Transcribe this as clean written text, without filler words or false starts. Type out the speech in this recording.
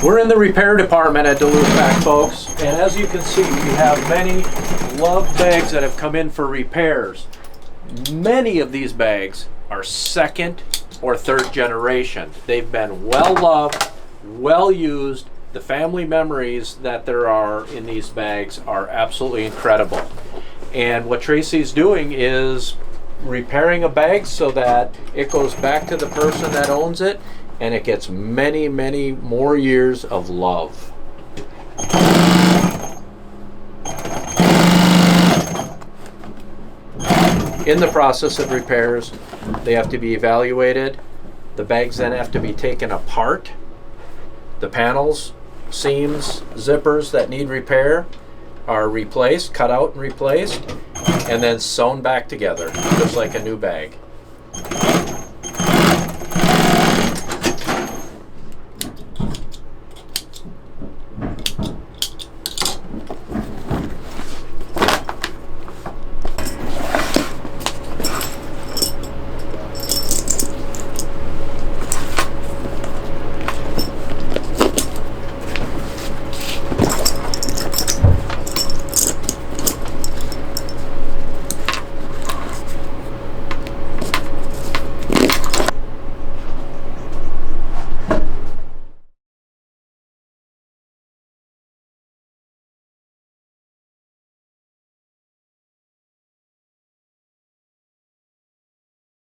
We're in the repair department at Duluth Pack, folks, and as you can see, we have many loved bags that have come in for repairs. Many of these bags are second or third generation. They've been well loved, well used. The family memories that there are in these bags are absolutely incredible. And what Tracy's doing is repairing a bag so that it goes back to the person that owns it, and it gets many, many more years of love. In the process of repairs, they have to be evaluated. The bags then have to be taken apart. The panels, seams, zippers that need repair are replaced, cut out and replaced, and then sewn back together, just like a new bag.